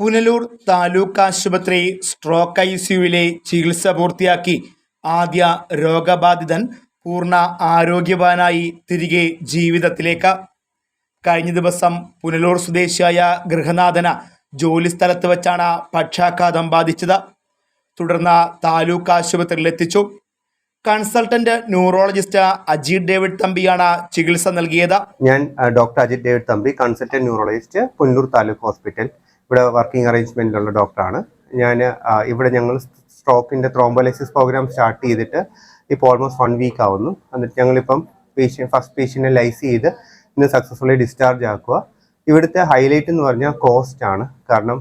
പുനലൂർ താലൂക്ക് ആശുപത്രി സ്ട്രോക്ക് ഐസിയുവിലെ ചികിത്സ പൂർത്തിയാക്കി ആദ്യ രോഗബാധിതൻ പൂർണ്ണ ആരോഗ്യവാനായി തിരികെ ജീവിതത്തിലേക്ക്. കഴിഞ്ഞ ദിവസം പുനലൂർ സ്വദേശിയായ ഗൃഹനാഥന് ജോലിസ്ഥലത്ത് വച്ചാണ് പക്ഷാഘാതം ബാധിച്ചത്. തുടർന്ന് താലൂക്ക് ആശുപത്രിയിലെത്തിച്ചു. കൺസൾട്ടന്റ് ന്യൂറോളജിസ്റ്റ് അജിത് ഡേവിഡ് തമ്പിയാണ് ചികിത്സ നൽകിയത്. ഞാൻ doctor Ajith David Thampi, consultant neurologist, Punalur taluk hospital. ഇവിടെ വർക്കിംഗ് അറേഞ്ച്മെന്റിലുള്ള ഡോക്ടറാണ്. ഇവിടെ ഞങ്ങൾ സ്ട്രോക്കിന്റെ ത്രോംബോലൈസിസ് പ്രോഗ്രാം സ്റ്റാർട്ട് ചെയ്തിട്ട് ഇപ്പോൾ ഓൾമോസ്റ്റ് 1 വീക്ക് ആവുന്നു. എന്നിട്ട് ഞങ്ങളിപ്പം ഫസ്റ്റ് പേഷ്യൻറ്റിനെ ലൈസ് ചെയ്ത് ഇന്ന് സക്സസ്ഫുള്ളി ഡിസ്ചാർജ് ആക്കുക. ഇവിടുത്തെ ഹൈലൈറ്റ് എന്ന് പറഞ്ഞാൽ കോസ്റ്റ് ആണ്. കാരണം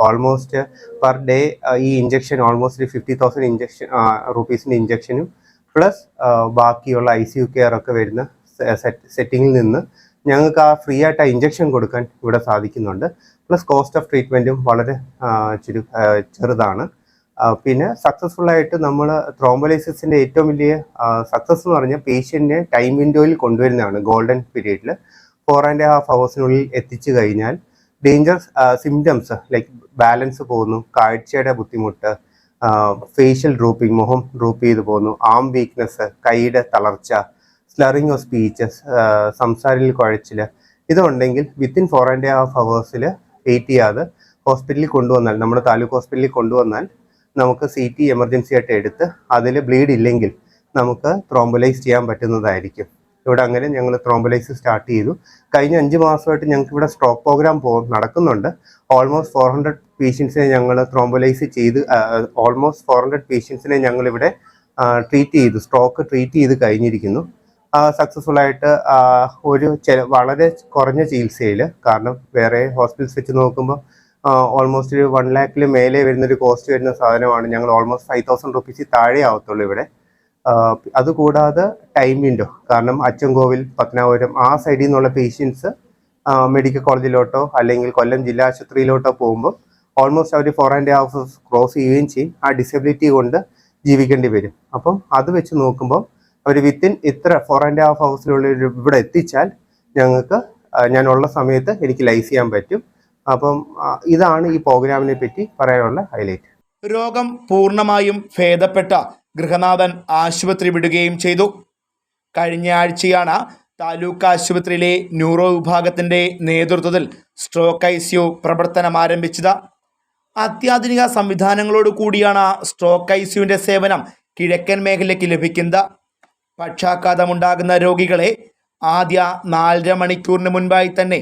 ഓൾമോസ്റ്റ് പെർ ഡേ ഈ ഇഞ്ചക്ഷൻ ഓൾമോസ്റ്റ് 50,000 റുപ്പീസിൻ്റെ ഇഞ്ചക്ഷനും പ്ലസ് ബാക്കിയുള്ള ICU കെയർ ഒക്കെ വരുന്ന സെറ്റിങ്ങിൽ നിന്ന് ഞങ്ങൾക്ക് ആ ഫ്രീ ആയിട്ട് ആ ഇഞ്ചക്ഷൻ കൊടുക്കാൻ ഇവിടെ സാധിക്കുന്നുണ്ട്. പ്ലസ് കോസ്റ്റ് ഓഫ് ട്രീറ്റ്മെൻറ്റും വളരെ ചെറുതാണ്. പിന്നെ സക്സസ്ഫുള്ളായിട്ട് നമ്മൾ ത്രോംബോലൈസിസിൻ്റെ ഏറ്റവും വലിയ സക്സസ് എന്ന് പറഞ്ഞാൽ പേഷ്യൻറ്റിനെ ടൈം വിൻഡോയിൽ കൊണ്ടുവരുന്നതാണ്. ഗോൾഡൻ പീരീഡിൽ 4.5 hours എത്തിച്ചു കഴിഞ്ഞാൽ ഡേഞ്ചറസ് സിംറ്റംസ് ലൈക്ക് ബാലൻസ് പോകുന്നു, കാഴ്ചയുടെ ബുദ്ധിമുട്ട്, ഫേഷ്യൽ ഡ്രൂപ്പിംഗ്, മുഖം ഡ്രൂപ്പ് ചെയ്ത് പോകുന്നു, ആം വീക്ക്നെസ്, കൈയുടെ തളർച്ച, സ്ലറിങ് ഓഫ് സ്പീച്ചസ്, സംസാരത്തിൽ കുഴച്ചിൽ, ഇതുണ്ടെങ്കിൽ വിത്തിൻ 4.5 hours വെയിറ്റ് ചെയ്യാതെ ഹോസ്പിറ്റലിൽ കൊണ്ടുവന്നാൽ, നമ്മുടെ താലൂക്ക് ഹോസ്പിറ്റലിൽ കൊണ്ടുവന്നാൽ നമുക്ക് CT എമർജൻസി ആയിട്ട് എടുത്ത് അതിൽ ബ്ലീഡ് ഇല്ലെങ്കിൽ നമുക്ക് ത്രോംബോലൈസ് ചെയ്യാൻ പറ്റുന്നതായിരിക്കും. ഇവിടെ അങ്ങനെ ഞങ്ങൾ ത്രോംബോലൈസിസ് സ്റ്റാർട്ട് ചെയ്തു. കഴിഞ്ഞ 5 മാസമായിട്ട് ഞങ്ങൾക്ക് ഇവിടെ സ്ട്രോക്ക് പ്രോഗ്രാം നടക്കുന്നുണ്ട്. ഓൾമോസ്റ്റ് 400 പേഷ്യൻസിനെ ഞങ്ങൾ ത്രോംബോലൈസ് ചെയ്ത് ഓൾമോസ്റ്റ് 400 പേഷ്യൻസിനെ ഞങ്ങളിവിടെ ട്രീറ്റ് ചെയ്തു, സ്ട്രോക്ക് ട്രീറ്റ് ചെയ്ത് കഴിഞ്ഞിരിക്കുന്നു. സക്സസ്ഫുള്ളായിട്ട് വളരെ കുറഞ്ഞ ചികിത്സയിൽ, കാരണം വേറെ ഹോസ്പിറ്റൽസ് വെച്ച് നോക്കുമ്പോൾ ഓൾമോസ്റ്റ് 1 lakh മേലെ വരുന്നൊരു കോസ്റ്റ് വരുന്ന സാധനമാണ്. ഞങ്ങൾ ഓൾമോസ്റ്റ് 5,000 റുപ്പീസിൽ താഴെ ആവത്തുള്ളൂ ഇവിടെ. അതുകൂടാതെ ടൈം വിൻഡോ, കാരണം അച്ചൻകോവിൽ, പത്തനാപുരം ആ സൈഡിൽ നിന്നുള്ള പേഷ്യൻസ് മെഡിക്കൽ കോളേജിലോട്ടോ അല്ലെങ്കിൽ കൊല്ലം ജില്ലാ ആശുപത്രിയിലോട്ടോ പോകുമ്പോൾ ഓൾമോസ്റ്റ് അവർ 4.5 hours ക്രോസ് ചെയ്യുകയും ചെയ്യും. ആ ഡിസബിലിറ്റി കൊണ്ട് ജീവിക്കേണ്ടി വരും. അപ്പം അത് വെച്ച് നോക്കുമ്പോൾ അവർ വിത്തിൻ ഇത്ര 4.5 hours ഇവിടെ എത്തിച്ചാൽ ഞങ്ങൾക്ക് ഞാനുള്ള സമയത്ത് എനിക്ക് ലൈസ് ചെയ്യാൻ പറ്റും. അപ്പം ഇതാണ് ഈ പ്രോഗ്രാമിനെ പറ്റി പറയാനുള്ള ഹൈലൈറ്റ്. രോഗം പൂർണ്ണമായും ഭേദപ്പെട്ട ഗൃഹനാഥൻ ആശുപത്രി വിടുകയും ചെയ്തു. കഴിഞ്ഞ ആഴ്ചയാണ് താലൂക്ക് ആശുപത്രിയിലെ ന്യൂറോ വിഭാഗത്തിൻ്റെ നേതൃത്വത്തിൽ സ്ട്രോക്ക് ICU പ്രവർത്തനം ആരംഭിച്ചത്. അത്യാധുനിക സംവിധാനങ്ങളോട് കൂടിയാണ് സ്ട്രോക്ക് ICUവിൻ്റെ സേവനം കിഴക്കൻ മേഖലയ്ക്ക് ലഭിക്കുന്നത്. പക്ഷാഘാതമുണ്ടാകുന്ന രോഗികളെ ആദ്യ 4.5 മണിക്കൂറിന് മുൻപായി തന്നെ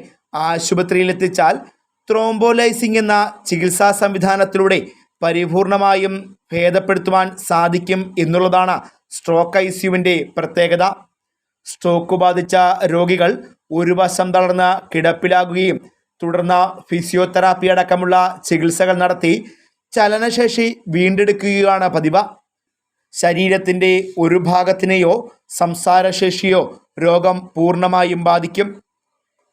ആശുപത്രിയിലെത്തിച്ചാൽ ത്രോംബോലൈസിംഗ് എന്ന ചികിത്സാ സംവിധാനത്തിലൂടെ പരിപൂർണമായും ഭേദപ്പെടുത്തുവാൻ സാധിക്കും എന്നുള്ളതാണ് സ്ട്രോക്ക് ICUവിൻ്റെ പ്രത്യേകത. സ്ട്രോക്ക് ബാധിച്ച രോഗികൾ ഒരു വശം തളർന്ന് കിടപ്പിലാകുകയും തുടർന്ന് ഫിസിയോതെറാപ്പി അടക്കമുള്ള ചികിത്സകൾ നടത്തി ചലനശേഷി വീണ്ടെടുക്കുകയാണ് പതിവ്. ശരീരത്തിൻ്റെ ഒരു ഭാഗത്തിനെയോ സംസാരശേഷിയോ രോഗം പൂർണ്ണമായും ബാധിക്കും.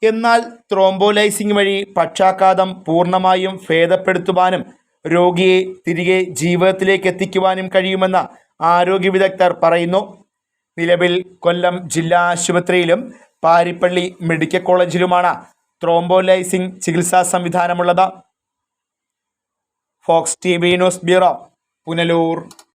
എന്നാൽ ത്രോംബോലൈസിംഗ് വഴി പക്ഷാഘാതം പൂർണ്ണമായും ഭേദപ്പെടുത്തുവാനും രോഗിയെ തിരികെ ജീവിതത്തിലേക്ക് എത്തിക്കുവാനും കഴിയുമെന്ന് ആരോഗ്യ വിദഗ്ധർ പറയുന്നു. നിലവിൽ കൊല്ലം ജില്ലാ ആശുപത്രിയിലും പാരിപ്പള്ളി മെഡിക്കൽ കോളേജിലുമാണ് ത്രോംബോലൈസിംഗ് ചികിത്സാ സംവിധാനമുള്ളത്. Fox TV news bureau, Punalur.